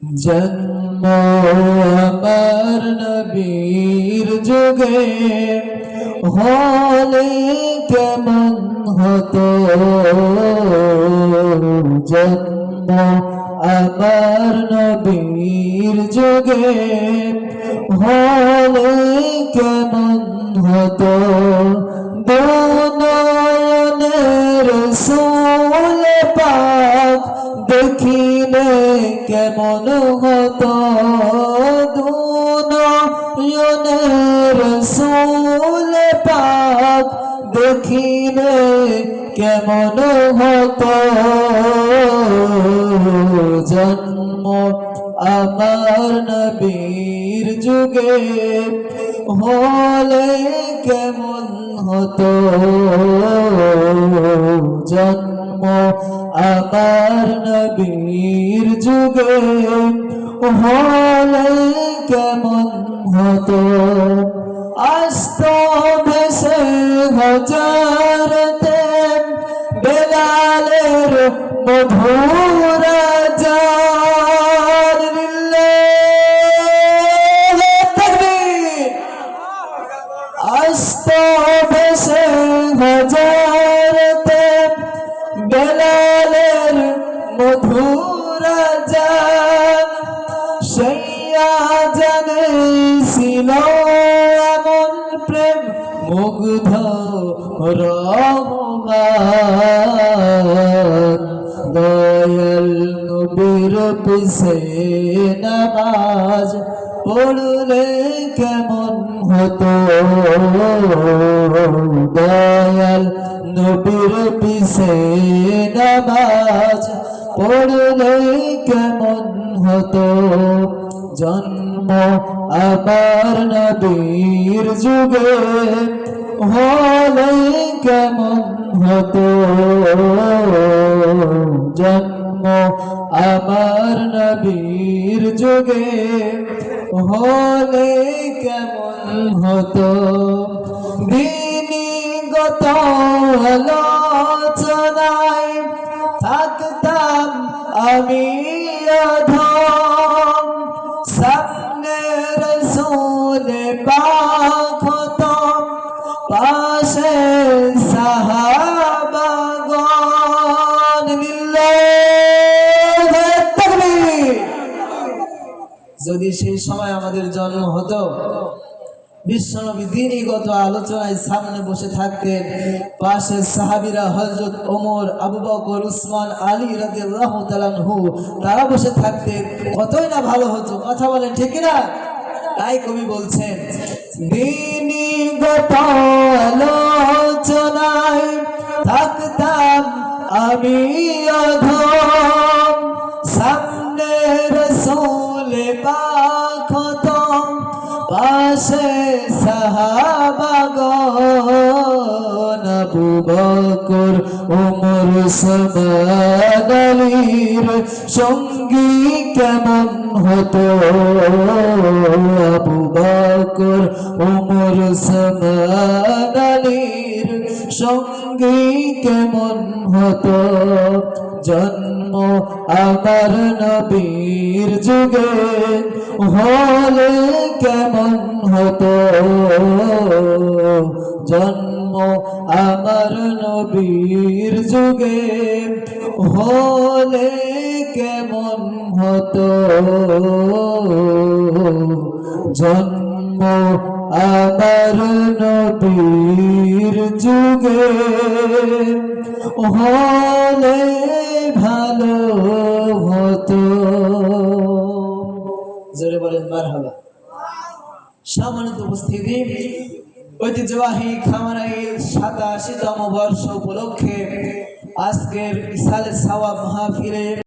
জন্ম আমার নবীর যুগে হলে কেমন হতো। জন্ম আমার নবীর যুগে হলে কেমন হতো। দুনয়নের রাসূল পাক দেখিলে কেমন হতো। দুনয়নের রাসূল পাক দেখিলে কেমন হতো। জন্ম আমার নবীর যুগে হলে কেমন হতো। জন্ম আমার নবীর যুগে হলে কেমন হতো। আস্ত ভেসে হজরতে বেলালের মধুর জান। আস্ত ভেসে হজরতে বেলালের মধুর জান। সেইয়া জানে ছিল এমন প্রেম মুগ্ধ রহমান। দয়াল নবীর পিছে নামাজ পড়লে কেমন হতো। দয়াল নবীর পিছে নামাজ পড়লে কেমন হতো। জন্ম আমার নবীর যুগে হলে কেমন হতো। জন্ম আমার নবীর যুগে হলে কেমন হতো। দিনীগত আলোচনায় থাকতাম আমি অধম। সামনে রাসূল পাক হতাম, পাশে সাহাবাগণ। লিল্লাহি তাকবীর। যদি সেই সময় আমাদের জন্ম হতো, বিশ্বনবী দ্বীনগত আলোচনায় সামনে বসে থাকতেন, পাশে সাহাবীরা হযরত ওমর, আবু বকর, উসমান, আলী রাদিয়াল্লাহু তাআলা আনহু তারা বসে থাকতেন, কতই না ভালো হতো। কথা বলেন ঠিক না? তাই কবি বলছেন, দ্বীনগত আলোচনায় থাকতাম আমি অধম। সামনে রাসূল পাক হতাম, পাশে সাহাবাগণ। আবু বকর, ওমর, উসমান, আলীর সঙ্গী কেমন হতো। আবু বকর, ওমর, উসমান, আলীর সঙ্গী কেমন হতো। জন্ম আমার নবীর যুগে হলে কেমন হতো। জন্ম আমার নবীর যুগে হলে কেমন হতো। জন্ম আমার নবীর যুগে হলে ভালো হতো। জোরে বলেন মারহাবা। সম্মানিত উপস্থিতি, ঐতিহ্যবাহী খামারাইল 87তম বর্ষ উপলক্ষে আজকের ইসালে সওয়াব মাহফিলে